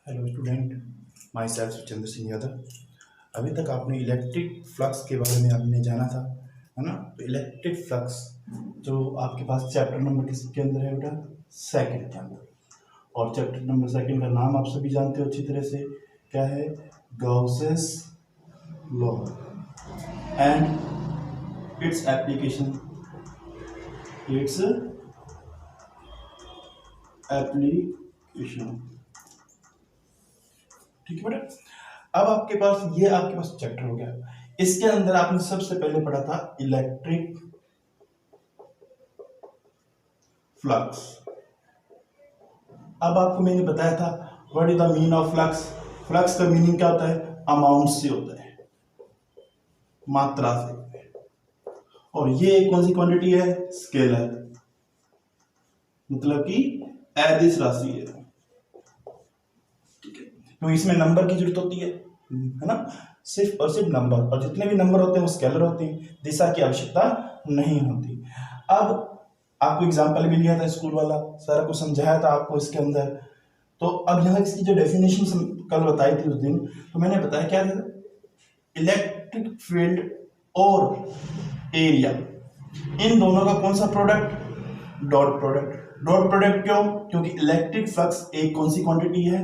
Hello student, my self Chandra Singh Yadav. अभी तक आपने इलेक्ट्रिक फ्लक्स के बारे में आपने जाना था, है ना। तो इलेक्ट्रिक फ्लक्स जो आपके पास चैप्टर नंबर किसके अंदर है बेटा, सेकंड के अंदर। और चैप्टर नंबर सेकंड का नाम आप सभी जानते हो अच्छी तरह से, क्या है, Gauss's law and its application. ठीक है बेटा। अब आपके पास चैप्टर हो गया। इसके अंदर आपने सबसे पहले पढ़ा था इलेक्ट्रिक फ्लक्स। अब आपको मैंने बताया था what is the mean of flux. Flux का मीनिंग क्या होता है, अमाउंट से होता है, मात्रा से। और ये कौन सी क्वांटिटी है, स्केलर, मतलब कि अदिश राशि है। ठीक है, तो इसमें नंबर की जरूरत होती है ना, सिर्फ और सिर्फ नंबर, और जितने भी नंबर होते हैं वो स्केलर होते हैं, दिशा की आवश्यकता नहीं होती। अब आपको एग्जाम्पल भी लिया था स्कूल वाला, सारा कुछ समझाया था आपको इसके अंदर। तो अब यहाँ इसकी जो डेफिनेशन कल बताई थी उस दिन, तो मैंने बताया क्या था, इलेक्ट्रिक फील्ड और एरिया, इन दोनों का कौन सा product, dot product. Dot product क्यों, क्योंकि इलेक्ट्रिक फ्लक्स एक कौन सी क्वांटिटी है,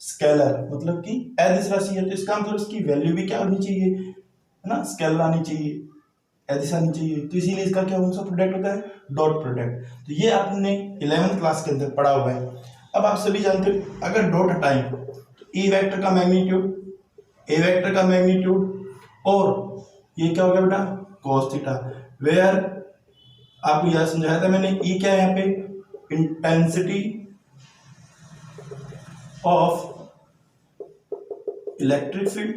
स्केलर, मतलब कि अदिश राशि है। तो इसका मतलब इसकी वैल्यू भी क्या होनी चाहिए, है ना, स्केलर आनी चाहिए, अदिश आनी चाहिए। तो इसीलिए इसका क्या कौन सा प्रोडक्ट होता है, डॉट प्रोडक्ट। तो ये आपने 11th क्लास के अंदर पढ़ा हुआ है। अब आप सभी जानते हो अगर डॉट हटाएं तो ई वेक्टर का मैग्नीट्यूड, ए वेक्टर का मैग्नीट्यूड, और ये क्या हो गया बेटा, cos थीटा। वेयर आपको यह समझाया था मैंने, ई क्या है यहाँ पे, इंटेंसिटी ऑफ इलेक्ट्रिक फील्ड,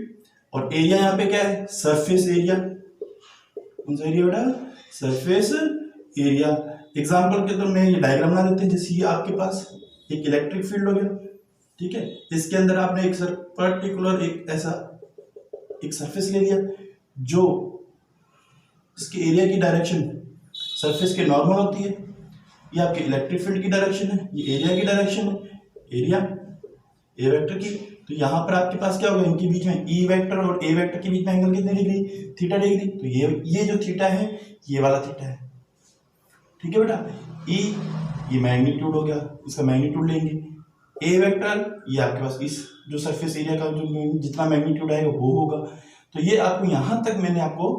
और एरिया यहाँ पे क्या है, सरफेस एरिया। कौन सा एरिया बेटा, सरफेस एरिया। एग्जांपल के तौर में ये डायग्राम बना देते हैं। जैसे ये आपके पास एक इलेक्ट्रिक फील्ड हो गया, ठीक है, इसके अंदर आपने एक पर्टिकुलर एक ऐसा एक सरफेस ले लिया जो इसके एरिया की डायरेक्शन सरफेस के नॉर्मल होती है। ये आपके इलेक्ट्रिक फील्ड की डायरेक्शन है, ये एरिया की डायरेक्शन है, एरिया ए वेक्टर की। तो यहाँ पर आपके पास क्या होगा, इनके बीच में ई वेक्टर और ए वेक्टर के बीच में एंगल कितने डिग्री, थीटा डिग्री। तो ये जो थीटा है ये वाला थीटा है, ठीक है बेटा। ई ये मैग्नीट्यूड हो गया, इसका मैग्नीट्यूड लेंगे। ए वेक्टर ये आपके पास इस जो सरफेस एरिया का जो जितना मैग्नीट्यूड आएगा वो होगा। तो ये आपको यहाँ तक मैंने आपको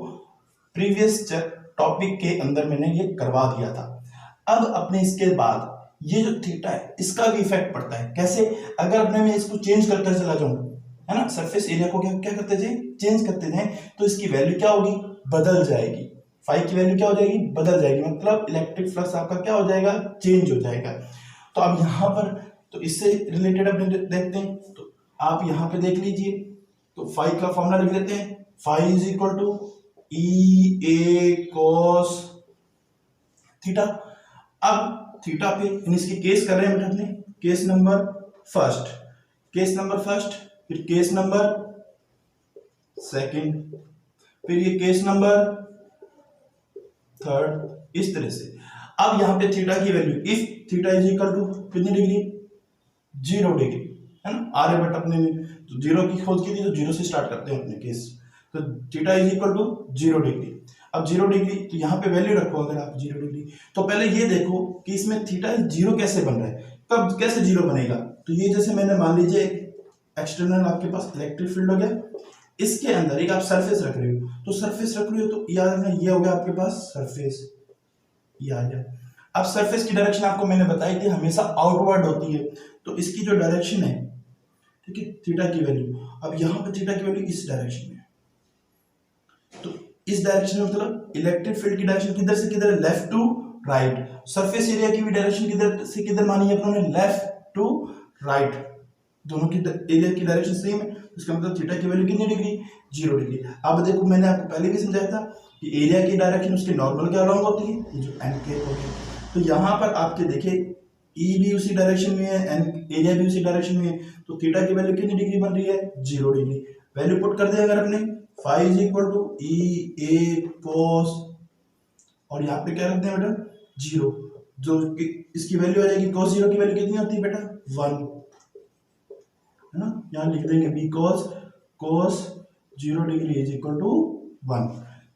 प्रीवियस टॉपिक के अंदर मैंने ये करवा दिया था। अब अपने इसके बाद ये जो थीटा है इसका भी इफेक्ट पड़ता है। कैसे, अगर अपने मैं इसको चेंज करते चला जाऊं, है ना, सरफेस एरिया को क्या क्या करते जाए, चेंज करते जाए, तो इसकी वैल्यू क्या होगी, बदल जाएगी। फाई की वैल्यू क्या हो जाएगी, बदल जाएगी, मतलब इलेक्ट्रिक फ्लक्स आपका क्या हो जाएगा, चेंज हो जाएगा। तो अब यहाँ पर तो इससे रिलेटेड अपने देखते हैं। तो आप यहाँ पे देख लीजिए, तो फाई का फॉर्मूला लिख देते हैं, phi is equal to E A cos theta. अब थीटा पे इसकी केस कर रहे हैं बेटा अपने, case number first, case number first, फिर केस नंबर सेकंड, फिर ये केस नंबर थर्ड, इस तरह से। अब यहाँ पे थीटा की value, if theta is equal to कितनी डिग्री, 0 डिग्री, है ना। आर्यभट्ट अपने तो 0 की खोज की थी, तो 0 से स्टार्ट करते हैं अपने केस। तो theta is equal to 0 degree. अब 0 डिग्री, तो यहाँ पे वैल्यू रखो अगर आप 0 डिग्री। तो पहले ये देखो कि इसमें थीटा 0 कैसे बन रहा है, कब कैसे 0 बनेगा। तो ये जैसे मैंने मान लीजिए एक्सटर्नल आपके पास इलेक्ट्रिक फील्ड हो गया, इसके अंदर एक आप सरफेस रख रहे हो, तो सरफेस रख रहे हो तो याद रखना ये हो गया आपके पास सरफेस, ये आ गया। अब सरफेस की डायरेक्शन आपको मैंने बताई थी हमेशा आउटवर्ड होती है, तो इसकी जो डायरेक्शन है, ठीक है, थीटा की वैल्यू, अब यहाँ पे थीटा की वैल्यू इस डायरेक्शन में, तो इस डायरेक्शन में मतलब इलेक्ट्रिक फील्ड की डायरेक्शन किधर से किधर है, left to right. Surface area की भी डायरेक्शन किधर से किधर मानी है अपने, लेफ्ट टू राइट, दोनों की एरिया की डायरेक्शन सेम है। इसका मतलब थीटा की वैल्यू कितनी डिग्री, 0 डिग्री। अब देखो मैंने आपको पहले भी समझाया था कि एरिया की डायरेक्शन उसके नॉर्मल के अलोंग होती है, ये जो एन के हो गया। तो यहाँ पर आपके देखिए ई भी उसी डायरेक्शन में है, एन एरिया भी उसी डायरेक्शन में है, तो थीटा की वैल्यू कितनी डिग्री बन रही है, 0 डिग्री। वैल्यू पुट कर दिया अगर अपने, phi is equal to E ए कोस, और यहाँ पे क्या रखते हैं बेटा, 0, जो इसकी वैल्यू आ जाएगी, कोस 0 की वैल्यू कितनी होती है बेटा, 1। है ना, यहाँ लिख देंगे because cos 0 degree is equal to 1।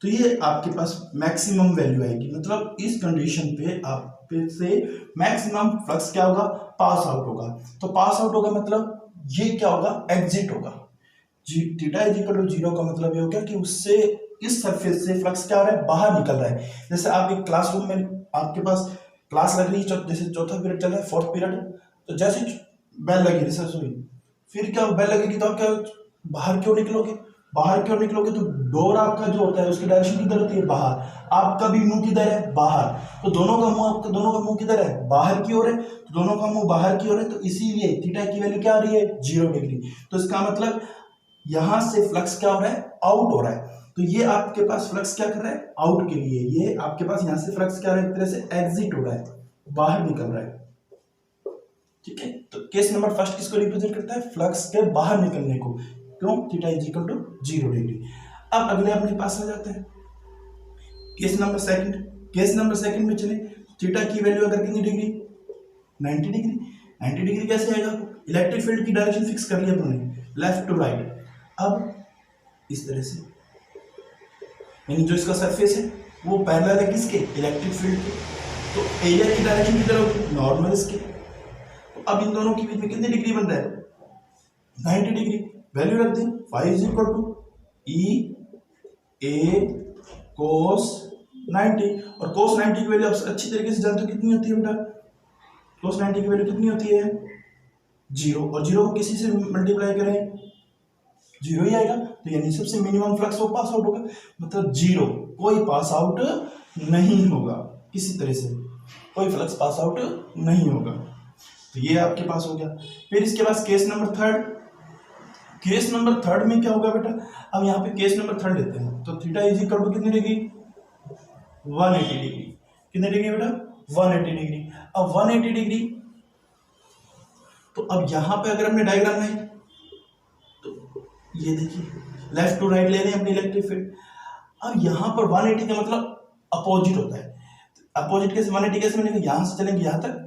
तो ये आपके पास मैक्सिमम वैल्यू आएगी, मतलब इस कंडीशन पे आप से मैक्सिमम फ्लक्स क्या होगा, पास आउट होगा। तो पास आउट होगा मतलब ये क्या होगा, एग्जिट होगा। थीटा इज इक्वल टू 0 का मतलब ये हो गया कि उससे इस सरफेस से फ्लक्स क्या हो रहा है, बाहर निकल रहा है। जैसे आप एक क्लासरूम में आपके पास क्लास लग रही है, जैसे चौथा पीरियड चल रहा है, फोर्थ पीरियड, तो जैसे बेल लगी रिसर्च हुई, फिर क्या बेल लगेगी तो आप क्या बाहर क्यों निकलोगे, बाहर क्यों निकलोगे, तो डोर आपका जो होता है उसकी डायरेक्शन किधर होती है, बाहर। आपका भी मुंह किधर है, बाहर। तो दोनों का मुंह, आपका दोनों का मुंह किधर है, बाहर की ओर है। तो दोनों का मुंह बाहर की ओर है, तो इसीलिए थीटा की वैल्यू क्या आ रही है, 0 डिग्री। तो इसका मतलब यहां से फ्लक्स क्या हो रहा है, आउट हो रहा है। तो ये आपके पास फ्लक्स क्या कर रहा है, आउट के लिए। ये आपके पास यहां से फ्लक्स क्या हो रहा है, एक तरह से एग्जिट हो रहा है, बाहर निकल रहा है। ठीक है, तो केस नंबर फर्स्ट किसको रिप्रेजेंट करता है, फ्लक्स के बाहर निकलने को। क्यों, theta is equal to 0 degree. अब अगले अपने पास आ जाते हैं case number second. Case number second में चले, थीटा की वैल्यू अगर कितनी डिग्री, 90 डिग्री। 90 डिग्री कैसे आएगा, इलेक्ट्रिक फील्ड की डायरेक्शन फिक्स कर लिया हमने, लेफ्ट टू राइट। अब इस तरह से, यानी जो इसका सरफेस है वो पैरेलल है किसके, इलेक्ट्रिक फील्ड के। तो एरिया की डायरेक्शन किधर होगी, नॉर्मल इसके। तो अब इन दोनों के बीच में कितनी डिग्री बन रहा है, 90 डिग्री। वैल्यू रख दें, phi is equal to E ए कोस 90। और कोस 90 की वैल्यू आप अच्छी तरीके से जानते हो कितनी होती है बेटा, कोस 90 की वैल्यू कितनी होती है, 0। और 0 को किसी से मल्टीप्लाई करें, 0 ही आएगा। तो यानी सबसे मिनिमम फ्लक्स वो पास आउट होगा, मतलब 0, कोई पास आउट नहीं होगा, किसी तरह से कोई फ्लक्स पास आउट नहीं होगा। तो ये आपके पास हो गया। फिर इसके बाद case number third. Case number third में क्या होगा बेटा, अब यहाँ पे केस नंबर थर्ड लेते हैं। तो थीटा इज इक्वल टू कितनी डिग्री, 180 डिग्री। कितनी डिग्री बेटा, 180 डिग्री। अब 180 डिग्री, तो अब यहां पे अगर हमने डायग्राम में, तो ये देखिए लेफ्ट टू राइट ले रहे हैं अपनी इलेक्ट्रिक फील्ड। अब यहां पर 180 का मतलब अपोजिट होता है। अपोजिट कैसे, 180 कैसे बनेगा, यहां से चलेंगे यहां तक।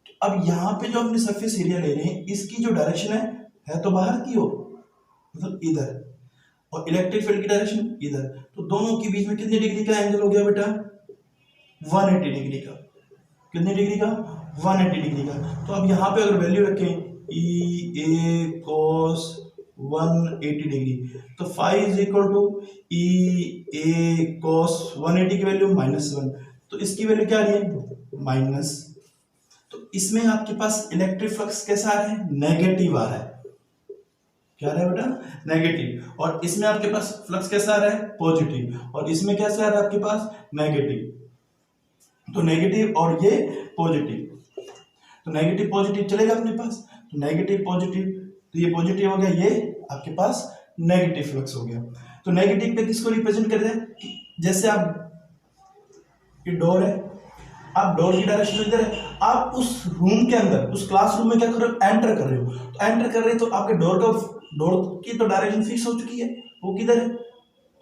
तो अब यहां पे जो अपने सरफेस एरिया ले रहे हैं, इसकी जो डायरेक्शन है तो बाहर की ओर, मतलब इधर, और इलेक्ट्रिक फील्ड की डायरेक्शन इधर। तो दोनों के बीच में कितनी डिग्री का एंगल हो गया बेटा, 180 डिग्री का। कितनी डिग्री का, 180 डिग्री का। तो अब यहाँ पे अगर वैल्यू रखें ई ए कोस 180 डिग्री, तो phi is equal to E ए कोस 180 की वैल्यू -1। तो इसकी वैल्यू क्या आ रही है, माइनस। तो इसमें आपके पास इलेक्ट्रिक फ्लक्स कैसा आ रहा है, नेगेटिव आ रहा है। क्या आ रहा है बेटा, नेगेटिव। और इसमें आपके पास फ्लक्स कैसा आ रहा है, पॉजिटिव। और इसमें कैसा आ रहा है आपके पास, नेगेटिव। तो नेगेटिव और ये पॉजिटिव, तो नेगेटिव पॉजिटिव चलेगा अपने पास। तो नेगेटिव पॉजिटिव, तो ये पॉजिटिव हो गया, ये आपके पास नेगेटिव फ्लक्स हो गया। तो नेगेटिव पे किसको रिप्रेजेंट कर रहे हैं, जैसे आप, ये डोर है, आप डोर की डायरेक्शन इधर है, आप उस रूम के अंदर, उस क्लासरूम में क्या कर रहे हो, एंटर कर रहे हो। तो एंटर कर रहे हो तो आपके डोर की तो डायरेक्शन फिक्स हो चुकी है, वो किधर है,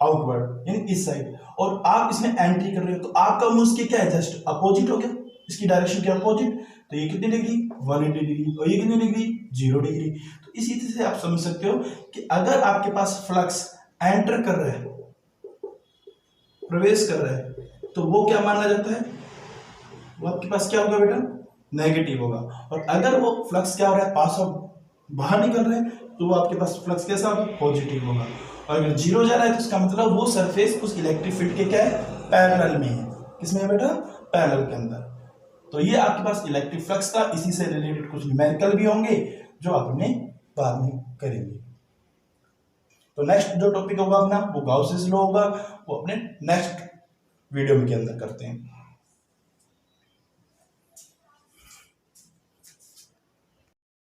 आउटवर्ड, यानी इस साइड। और आप इसमें एंट्री कर रहे हो, तो आपका मुंह इसके क्या है, जस्ट अपोजिट हो गया, इसकी डायरेक्शन के अपोजिट। तो ये कितनी डिग्री, 180 डिग्री। और ये कितनी डिग्री, 0 डिग्री। तो इसी तरह से आप समझ सकते हो कि अगर आपके पास फ्लक्स एंटर कर रहा है, प्रवेश कर रहा है, तो वो क्या माना जाता है, वो आपके पास क्या होगा बेटा, नेगेटिव होगा। और अगर वो फ्लक्स क्या हो रहा है, पास आउट, बाहर निकल रहा है, तो वो आपके पास फ्लक्स कैसा होगा, पॉजिटिव होगा। और अगर 0 जा रहा है तो इसका मतलब वो सरफेस उस इलेक्ट्रिक फील्ड के क्या है, पैरेलल में है। किसमें है बेटा, पैरेलल के अंदर। तो ये आपके पास इलेक्ट्रिक फ्लक्स था। इसी से रिलेटेड कुछ न्यूमेरिकल भी होंगे जो आपने बाद में करेंगे। तो नेक्स्ट जो टॉपिक होगा अपना, वो गाउसेस लॉ होगा, वो अपने नेक्स्ट वीडियो के अंदर करते हैं।